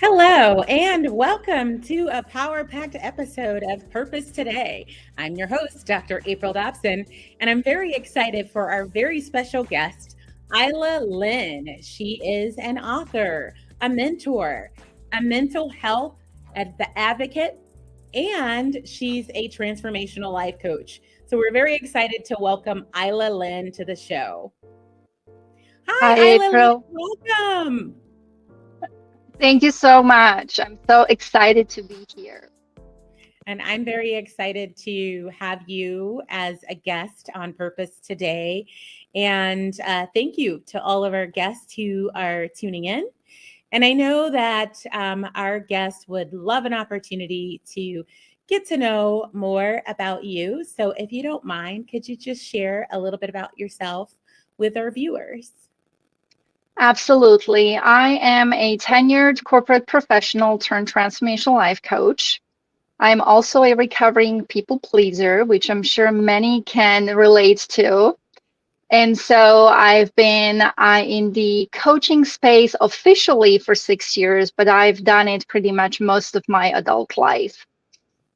Hello, and welcome to a power packed episode of Purpose Today. I'm your host, Dr. April Dobson, and I'm very excited for our very special guest, Lynn. She is an author, a mentor, a mental health advocate, and she's a transformational life coach. So we're very excited to welcome Lynn to the show. Hi, Hi, Lynn, April. welcome. Thank you so much. I'm so excited to be here. And I'm very excited to have you as a guest on Purpose today. And thank you to all of our guests who are tuning in. And I know that our guests would love an opportunity to get to know more about you. So if you don't mind, could you just share a little bit about yourself with our viewers? Absolutely. I am a tenured corporate professional turned transformational life coach. I'm also a recovering people pleaser, which I'm sure many can relate to. And so I've been in the coaching space officially for 6 years, but I've done it pretty much most of my adult life.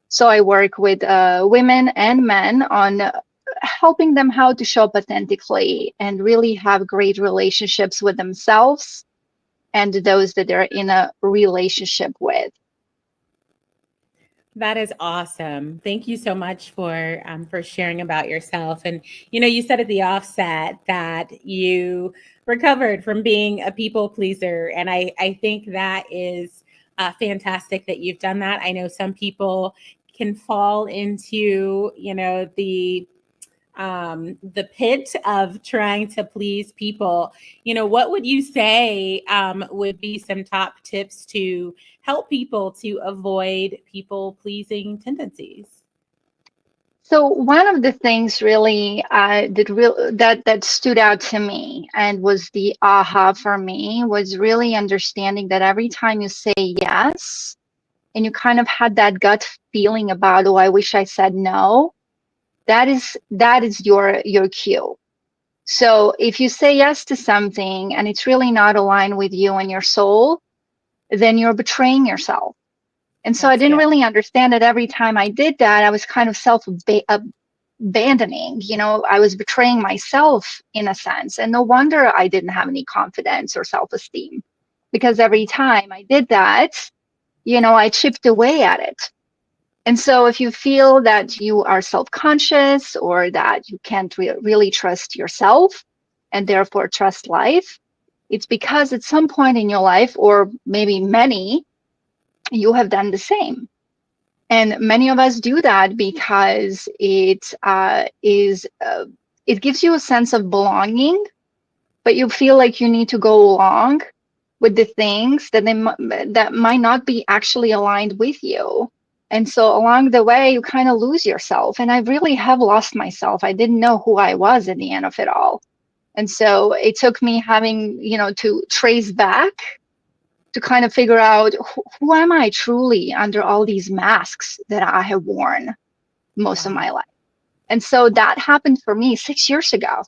So I work with women and men on helping them how to show up authentically and really have great relationships with themselves and those that they're in a relationship with. That is awesome. Thank you so much for sharing about yourself. And you said at the offset that you recovered from being a people pleaser, and I think that is fantastic that you've done that. I know some people can fall into the pit of trying to please people. What would you say would be some top tips to help people to avoid people pleasing tendencies? So one of the things really that stood out to me and was the aha for me was really understanding that every time you say yes and you kind of had that gut feeling about, oh, I wish I said no, that is your cue. So if you say yes to something and it's really not aligned with you and your soul, then you're betraying yourself. And so I That's didn't good. really understand that every time I did that, I was kind of abandoning, I was betraying myself in a sense. And no wonder I didn't have any confidence or self-esteem because every time I did that, I chipped away at it. And so if you feel that you are self-conscious or that you can't really trust yourself and therefore trust life, it's because at some point in your life, or maybe many, you have done the same. And many of us do that because it gives you a sense of belonging, but you feel like you need to go along with the things that might not be actually aligned with you. And so along the way, you kind of lose yourself. And I really have lost myself. I didn't know who I was at the end of it all. And so it took me having, to trace back to kind of figure out who am I truly under all these masks that I have worn most of Wow. my life. And so that happened for me 6 years ago.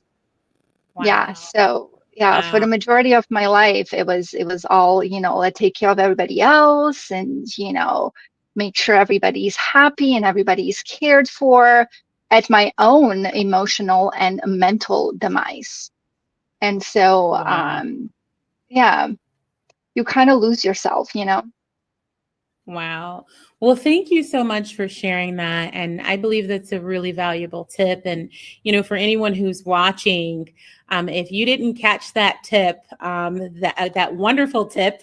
Yeah. Wow. So yeah, for Wow. the majority of my life, it was all, I take care of everybody else and, make sure everybody's happy and everybody's cared for at my own emotional and mental demise. And so, Wow. yeah, you kind of lose yourself. Wow. Well, thank you so much for sharing that. And I believe that's a really valuable tip. And, for anyone who's watching, if you didn't catch that tip, that wonderful tip,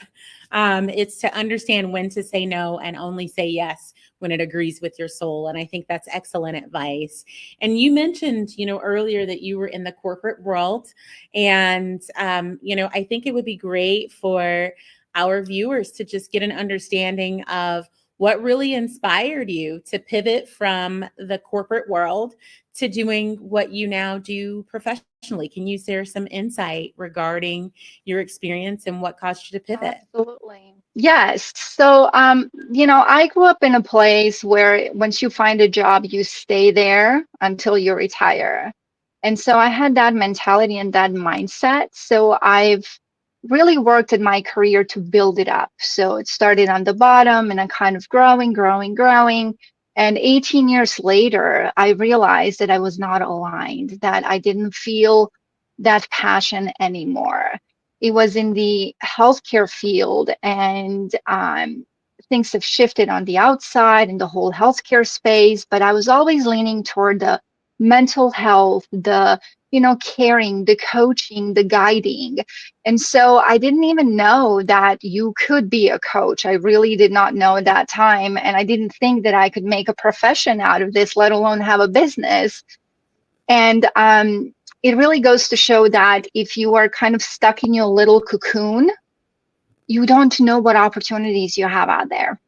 it's to understand when to say no and only say yes when it agrees with your soul. And I think that's excellent advice. And you mentioned, earlier that you were in the corporate world. And, I think it would be great for our viewers to just get an understanding of what really inspired you to pivot from the corporate world to doing what you now do professionally. Can you share some insight regarding your experience and what caused you to pivot? Absolutely. Yes. So, I grew up in a place where once you find a job, you stay there until you retire. And so I had that mentality and that mindset. So I've really worked in my career to build it up. So it started on the bottom and then kind of growing. And 18 years later, I realized that I was not aligned, that I didn't feel that passion anymore. It was in the healthcare field, and things have shifted on the outside in the whole healthcare space, but I was always leaning toward the mental health, the caring, the coaching, the guiding. And so I didn't even know that you could be a coach. I really did not know at that time. And I didn't think that I could make a profession out of this, let alone have a business. And it really goes to show that if you are kind of stuck in your little cocoon, you don't know what opportunities you have out there.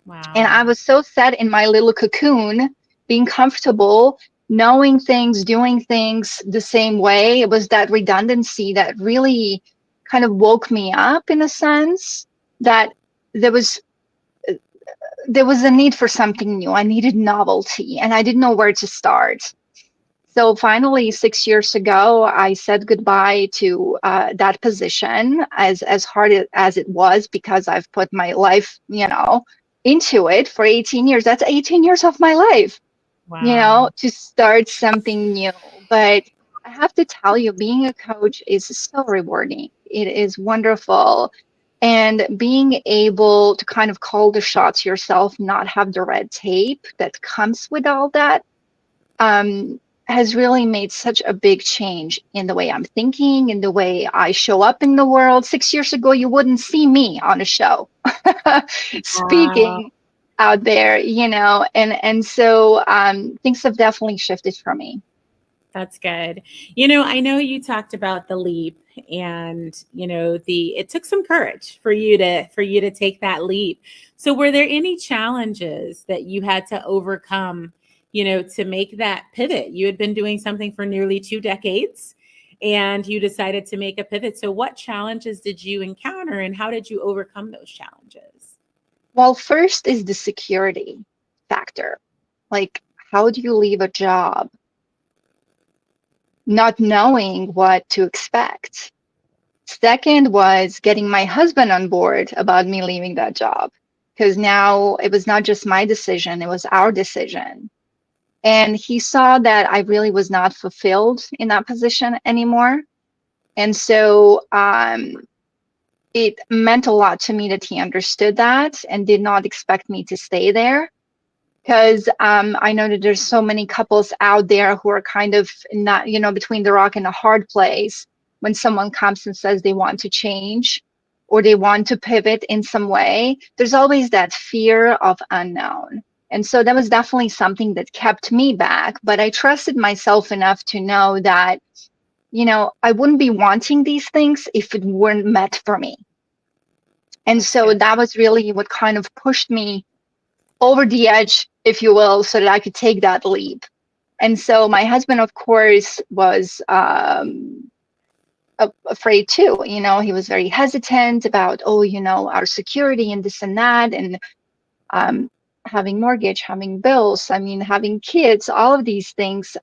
And Wow. I was so set in my little cocoon, being comfortable, knowing things, doing things the same way. It was that redundancy that really kind of woke me up in a sense that there was a need for something new. I needed novelty and I didn't know where to start. So finally, 6 years ago, I said goodbye to that position, as hard as it was, because I've put my life, into it for 18 years. That's 18 years of my life, Wow. to start something new. But I have to tell you, being a coach is so rewarding. It is wonderful. And being able to kind of call the shots yourself, not have the red tape that comes with all that, um, has really made such a big change in the way I'm thinking, in the way I show up in the world. 6 years ago, you wouldn't see me on a show Wow. speaking out there, and so things have definitely shifted for me. That's good. I know you talked about the leap, and it took some courage for you to take that leap. So were there any challenges that you had to overcome, to make that pivot? You had been doing something for nearly 2 decades and you decided to make a pivot. So what challenges did you encounter and how did you overcome those challenges? Well, first is the security factor. Like, how do you leave a job not knowing what to expect? Second was getting my husband on board about me leaving that job, because now it was not just my decision, it was our decision. And he saw that I really was not fulfilled in that position anymore. And so it meant a lot to me that he understood that and did not expect me to stay there. Because I know that there's so many couples out there who are kind of not, between the rock and the hard place when someone comes and says they want to change or they want to pivot in some way. There's always that fear of unknown. And so that was definitely something that kept me back. But I trusted myself enough to know that, I wouldn't be wanting these things if it weren't meant for me. And That's so good. that was really what kind of pushed me over the edge, if you will, so that I could take that leap. And so my husband, of course, was afraid too. He was very hesitant about, our security and this and that, and um, having mortgage, having bills, I mean, having kids, all of these things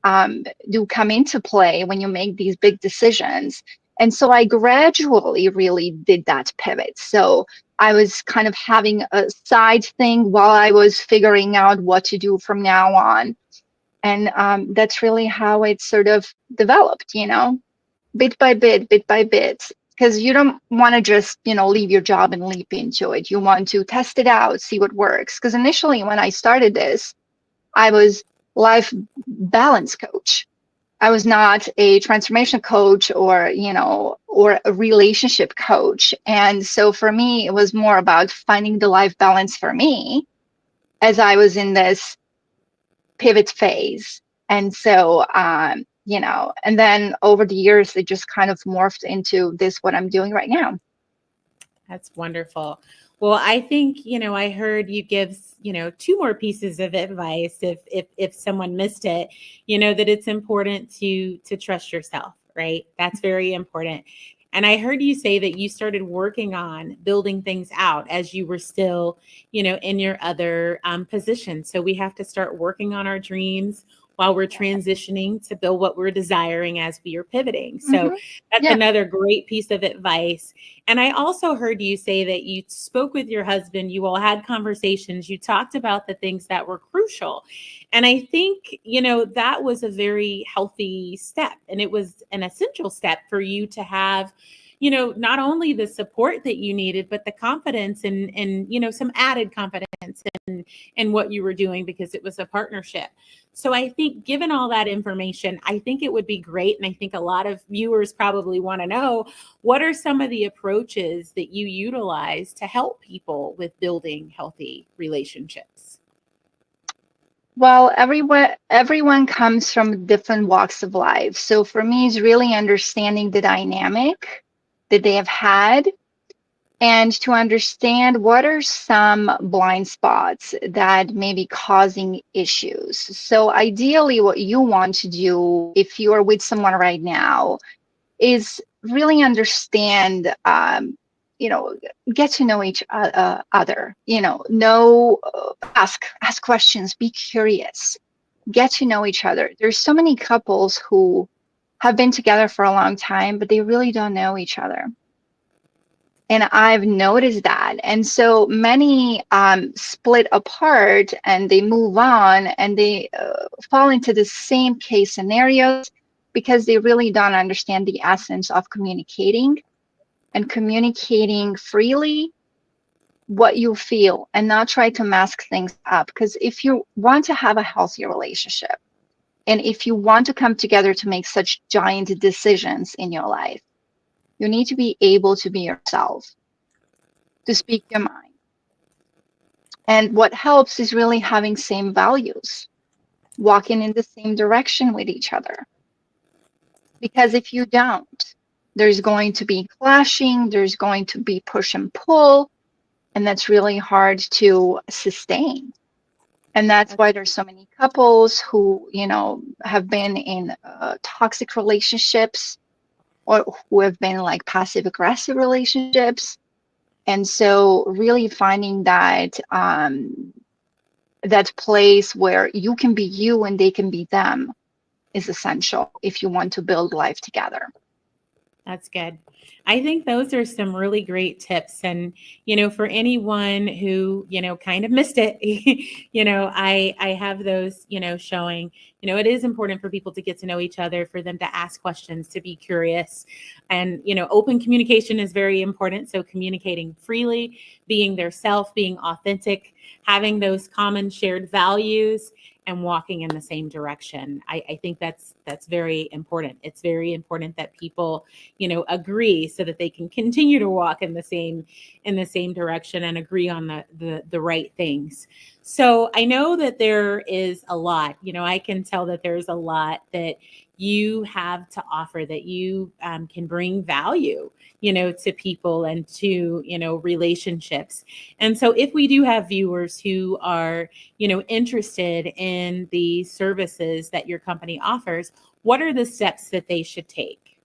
do come into play when you make these big decisions. And so I gradually really did that pivot. So I was kind of having a side thing while I was figuring out what to do from now on. And that's really how it sort of developed, bit by bit, bit by bit. Because you don't want to just, leave your job and leap into it. You want to test it out, see what works. Because initially, when I started this, I was life balance coach. I was not a transformation coach or a relationship coach. And so for me, it was more about finding the life balance for me as I was in this pivot phase. And so, and then over the years, it just kind of morphed into this, what I'm doing right now. That's wonderful. Well, I think, I heard you give, two more pieces of advice if someone missed it, that it's important to trust yourself, right? That's very important. And I heard you say that you started working on building things out as you were still, in your other position. So we have to start working on our dreams, while we're transitioning to build what we're desiring as we are pivoting. So Hmm. that's Yeah. another great piece of advice. And I also heard you say that you spoke with your husband, you all had conversations, you talked about the things that were crucial. And I think, that was a very healthy step. And it was an essential step for you to have, not only the support that you needed, but the confidence and some added confidence in what you were doing because it was a partnership. So I think given all that information, I think it would be great. And I think a lot of viewers probably want to know, what are some of the approaches that you utilize to help people with building healthy relationships? Well, everyone comes from different walks of life. So for me, it's really understanding the dynamic that they have had and to understand what are some blind spots that may be causing issues. So ideally, what you want to do if you are with someone right now is really understand, you know, get to know each other, ask questions, be curious, get to know each other. There's so many couples who have been together for a long time, but they really don't know each other. And I've noticed that. And so many split apart and they move on and they fall into the same case scenarios because they really don't understand the essence of communicating and communicating freely what you feel and not try to mask things up. Because if you want to have a healthy relationship and if you want to come together to make such giant decisions in your life, you need to be able to be yourself, to speak your mind. And what helps is really having same values, walking in the same direction with each other. Because if you don't, there's going to be clashing, there's going to be push and pull, and that's really hard to sustain. And that's why there's so many couples who, have been in toxic relationships or who have been like passive aggressive relationships. And so really finding that place where you can be you and they can be them is essential if you want to build life together. That's good. I think those are some really great tips. And, for anyone who, kind of missed it, I have those, showing, it is important for people to get to know each other, for them to ask questions, to be curious. And, open communication is very important. So communicating freely, being their self, being authentic, having those common shared values, and walking in the same direction. I think that's very important. It's very important that people, agree so that they can continue to walk in the same direction and agree on the right things. So I know that there is a lot, I can tell that there's a lot that you have to offer, that you can bring value, to people and to, relationships. And so if we do have viewers who are, interested in the services that your company offers, what are the steps that they should take?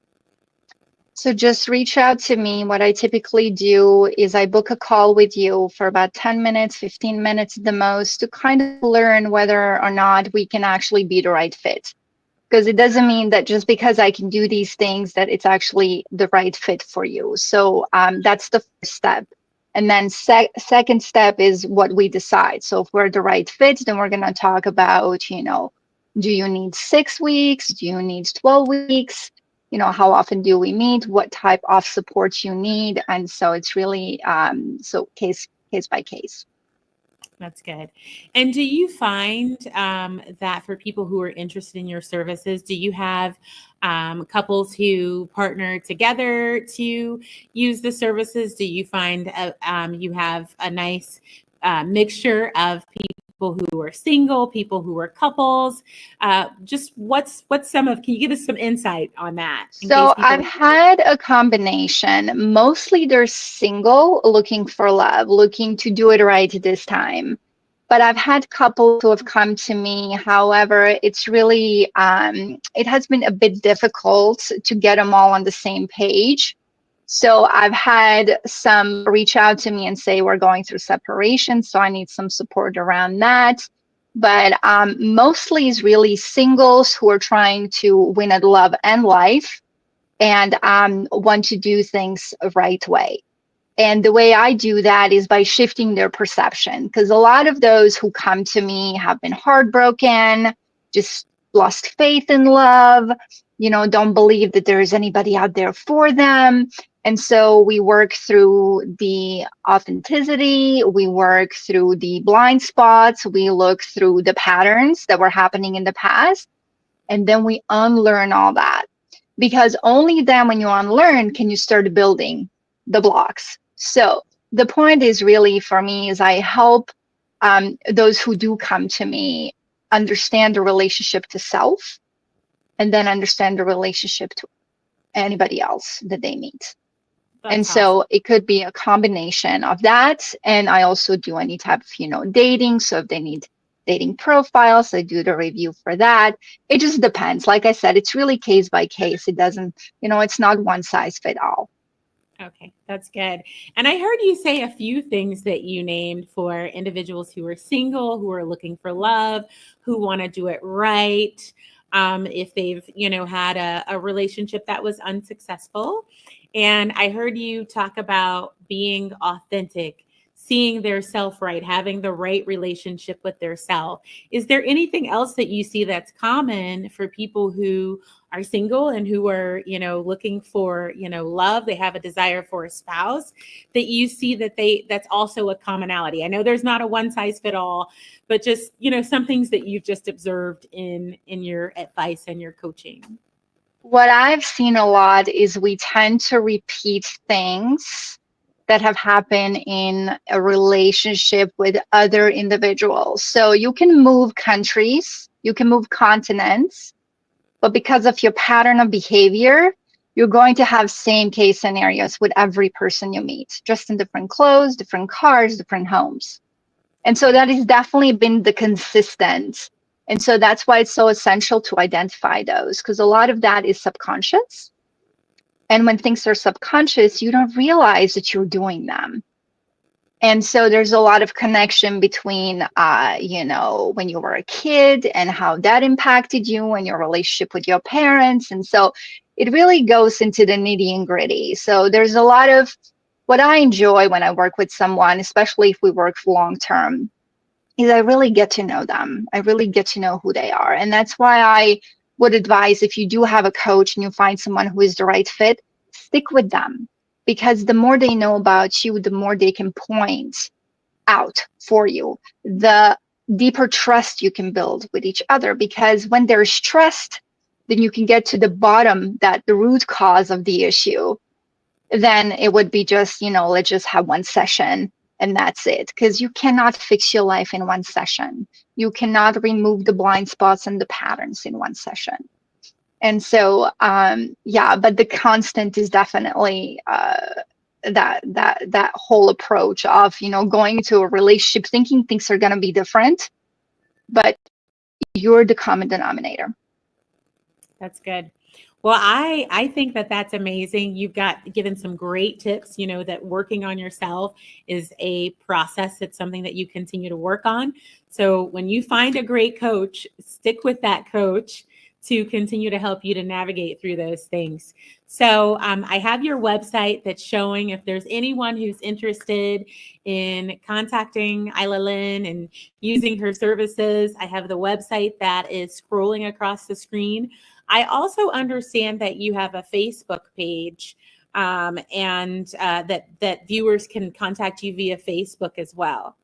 So just reach out to me. What I typically do is I book a call with you for about 10 minutes, 15 minutes at the most to kind of learn whether or not we can actually be the right fit. Because it doesn't mean that just because I can do these things that it's actually the right fit for you. So that's the first step. And then second step is what we decide. So if we're the right fit, then we're going to talk about, do you need 6 weeks? Do you need 12 weeks? How often do we meet? What type of support you need? And so it's really so case by case. That's good. And do you find that for people who are interested in your services, do you have couples who partner together to use the services? Do you find you have a nice mixture of people who are single, people who are couples? Just can you give us some insight on that in case So I've people? had a combination. Mostly they're single, looking for love, looking to do it right this time. But I've had couples who have come to me. However, it's really, it has been a bit difficult to get them all on the same page. So I've had some reach out to me and say, we're going through separation, so I need some support around that. but mostly is really singles who are trying to win at love and life, and want to do things the right way. And the way I do that is by shifting their perception, because a lot of those who come to me have been heartbroken, just lost faith in love, don't believe that there is anybody out there for them. And so we work through the authenticity, we work through the blind spots, we look through the patterns that were happening in the past, and then we unlearn all that. Because only then, when you unlearn, can you start building the blocks. So the point is really, for me, is I help those who do come to me understand the relationship to self, and then understand the relationship to anybody else that they meet. And That's awesome. so it could be a combination of that. And I also do any type of, dating. So if they need dating profiles, I do the review for that. It just depends. Like I said, it's really case by case. It doesn't, it's not one size fit all. Okay, that's good. And I heard you say a few things that you named for individuals who are single, who are looking for love, who want to do it right. If they've, had a relationship that was unsuccessful. And I heard you talk about being authentic, seeing their self right, having the right relationship with their self. Is there anything else that you see that's common for people who are single and who are, looking for, love, they have a desire for a spouse, that you see that's also a commonality? I know there's not a one size fit all, but just, some things that you've just observed in your advice and your coaching. What I've seen a lot is we tend to repeat things that have happened in a relationship with other individuals. So you can move countries, you can move continents, but because of your pattern of behavior, you're going to have same case scenarios with every person you meet, just in different clothes, different cars, different homes. And so that has definitely been the consistent. And so that's why it's so essential to identify those, because a lot of that is subconscious. And when things are subconscious, you don't realize that you're doing them. And so there's a lot of connection between, when you were a kid and how that impacted you and your relationship with your parents. And so it really goes into the nitty and gritty. So there's a lot of what I enjoy when I work with someone, especially if we work long term, is I really get to know them. I really get to know who they are. And that's why I would advise, if you do have a coach and you find someone who is the right fit, stick with them, because the more they know about you, the more they can point out for you, the deeper trust you can build with each other. Because when there's trust, then you can get to the bottom, that the root cause of the issue. Then it would be just, let's just have one session and that's it. Because you cannot fix your life in one session. You cannot remove the blind spots and the patterns in one session. And so, yeah, but the constant is definitely that whole approach of, going into a relationship thinking things are going to be different, but you're the common denominator. That's good. Well, I think that's amazing. You've got given some great tips, that working on yourself is a process. It's something that you continue to work on. So when you find a great coach, stick with that coach to continue to help you to navigate through those things. So I have your website that's showing, if there's anyone who's interested in contacting Lynn and using her services. I have the website that is scrolling across the screen. I also understand that you have a Facebook page, and that viewers can contact you via Facebook as well.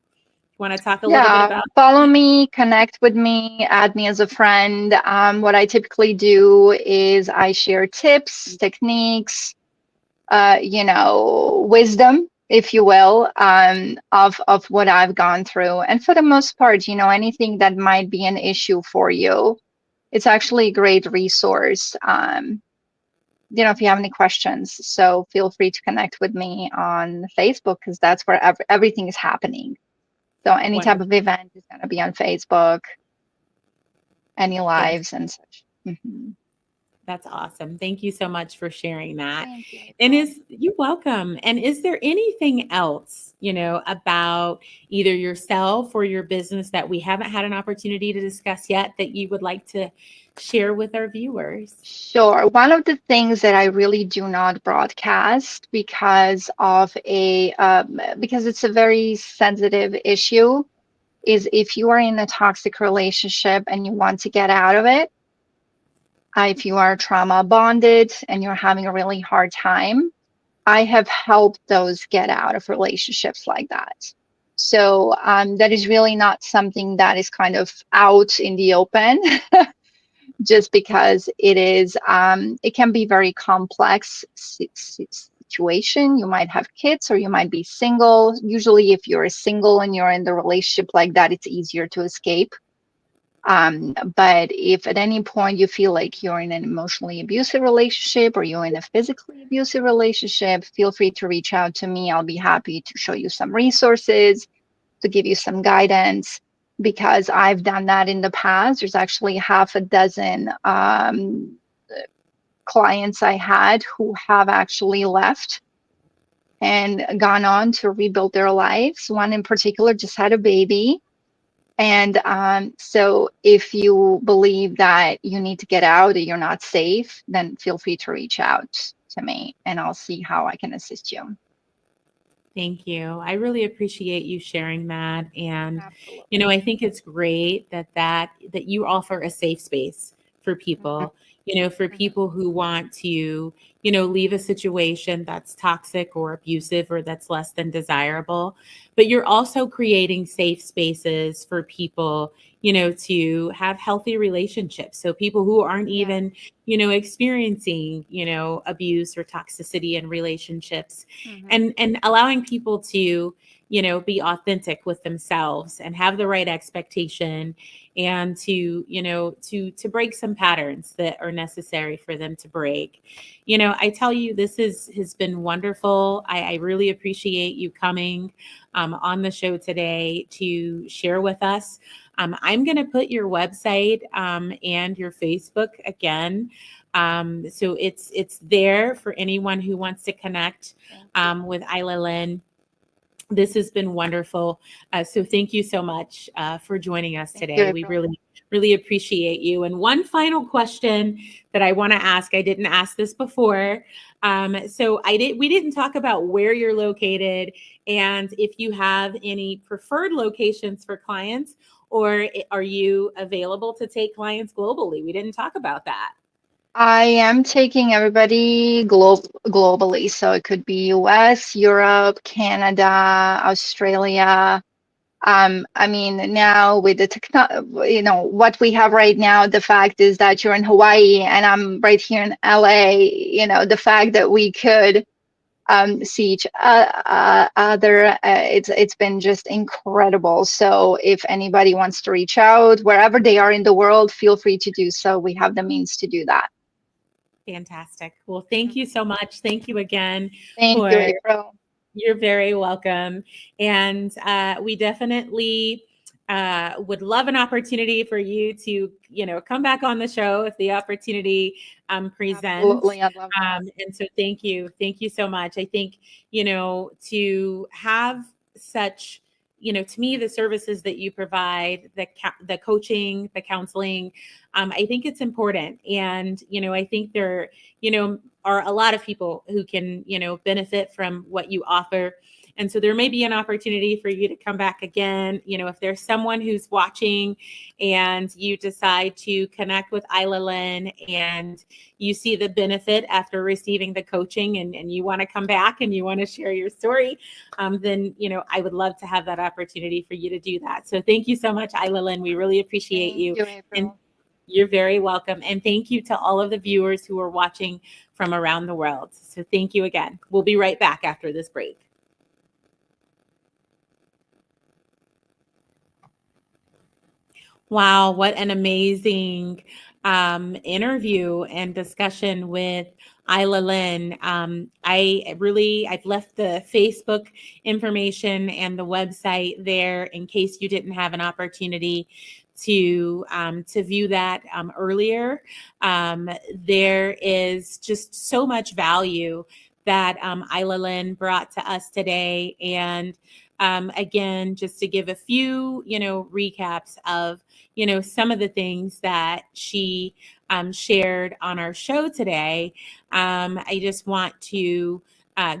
Want to talk a little bit Yeah, about follow me, connect with me, add me as a friend. What I typically do is I share tips, techniques, wisdom, if you will, of what I've gone through. And for the most part, anything that might be an issue for you, it's actually a great resource. If you have any questions, so feel free to connect with me on Facebook, because that's where everything is happening. So any type wonderful? of event is going to be on Facebook, any Thank lives and such. Mm-hmm. That's awesome. Thank you so much for sharing that. Thank you, And April. you're welcome. And is there anything else, about either yourself or your business that we haven't had an opportunity to discuss yet that you would like to share with our viewers? Sure. One of the things that I really do not broadcast because it's a very sensitive issue is if you are in a toxic relationship and you want to get out of it, if you are trauma bonded and you're having a really hard time, I have helped those get out of relationships like that. So that is really not something that is kind of out in the open, just because it can be very complex situation. You might have kids or you might be single. Usually, if you're single and you're in the relationship like that, it's easier to escape. But if at any point you feel like you're in an emotionally abusive relationship or you're in a physically abusive relationship, feel free to reach out to me. I'll be happy to show you some resources, to give you some guidance, because I've done that in the past. There's actually half a dozen clients I had who have actually left and gone on to rebuild their lives. One in particular just had a baby. And so if you believe that you need to get out, or you're not safe, then feel free to reach out to me and I'll see how I can assist you. Thank you. I really appreciate you sharing that. And, Absolutely. I think it's great that you offer a safe space for Mhm, people, for mhm. people who want to, leave a situation that's toxic or abusive or that's less than desirable. But you're also creating safe spaces for people, to have healthy relationships. So people who aren't Yeah. even, experiencing, abuse or toxicity in relationships, Mhm. and allowing people to be authentic with themselves and have the right expectation, and to break some patterns that are necessary for them to break. I tell you, this has been wonderful. I really appreciate you coming on the show today to share with us. I'm going to put your website and your Facebook again, so it's there for anyone who wants to connect Thank you. with Isla Lynn. This has been wonderful. So thank you so much for joining us Thank you, today. We April. really, really appreciate you. And one final question that I want to ask, I didn't ask this before. So we didn't talk about where you're located and if you have any preferred locations for clients, or are you available to take clients globally? We didn't talk about that. I am taking everybody globally. So it could be US, Europe, Canada, Australia. I mean, now with the what we have right now, the fact is that you're in Hawaii and I'm right here in LA. The fact that we could see each other, it's been just incredible. So if anybody wants to reach out, wherever they are in the world, feel free to do so. We have the means to do that. Fantastic. Well, thank you so much. Thank you again Thank you, for April. You're very welcome. And we definitely would love an opportunity for you to, come back on the show if the opportunity presents. Absolutely, I'd love that. And so thank you. Thank you so much. I think, to have such, to me, the services that you provide, the coaching, the counseling, I think it's important. And, I think there, are a lot of people who can, benefit from what you offer. And so there may be an opportunity for you to come back again. If there's someone who's watching and you decide to connect with Isla Lynn and you see the benefit after receiving the coaching, and you want to come back and you want to share your story, then, I would love to have that opportunity for you to do that. So thank you so much, Isla Lynn. We really appreciate Thank you. you, And April. you're very welcome. And thank you to all of the viewers who are watching from around the world. So thank you again. We'll be right back after this break. Wow, what an amazing interview and discussion with Isla Lynn. I've left the Facebook information and the website there in case you didn't have an opportunity to view that earlier. There is just so much value that Isla Lynn brought to us today. And again, just to give a few, recaps of, some of the things that she shared on our show today. I just want to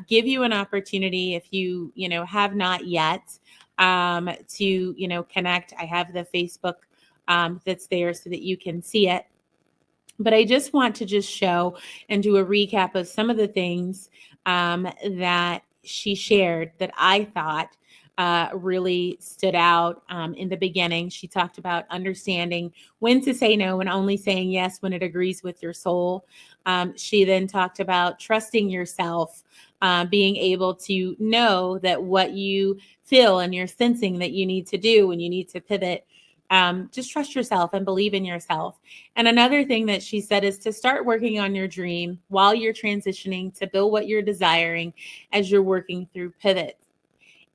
give you an opportunity if you have not yet to connect. I have the Facebook that's there so that you can see it. But I just want to just show and do a recap of some of the things that she shared that I thought really stood out in the beginning. She talked about understanding when to say no and only saying yes when it agrees with your soul. She then talked about trusting yourself, being able to know that what you feel and you're sensing that you need to do when you need to pivot. Just trust yourself and believe in yourself. And another thing that she said is to start working on your dream while you're transitioning to build what you're desiring as you're working through pivots.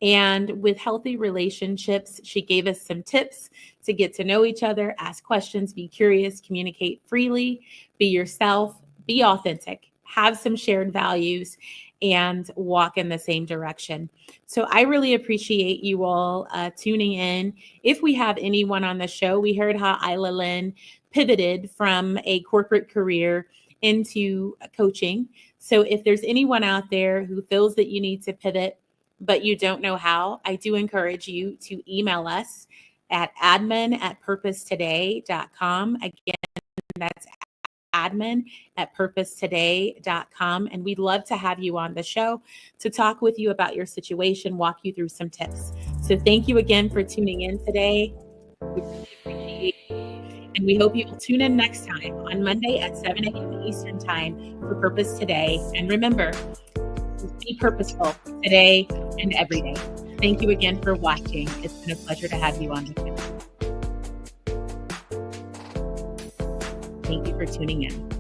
And with healthy relationships, she gave us some tips to get to know each other, ask questions, be curious, communicate freely, be yourself, be authentic, have some shared values, and walk in the same direction. So I really appreciate you all tuning in. If we have anyone on the show, we heard how Isla Lynn pivoted from a corporate career into coaching. So if there's anyone out there who feels that you need to pivot, but you don't know how, I do encourage you to email us at admin@purposetoday.com. Again, that's admin@purposetoday.com. And we'd love to have you on the show to talk with you about your situation, walk you through some tips. So thank you again for tuning in today. We really appreciate you. And we hope you will tune in next time on Monday at 7 a.m. Eastern Time for Purpose Today. And remember, be purposeful today and every day. Thank you again for watching. It's been a pleasure to have you on the channel. Thank you for tuning in.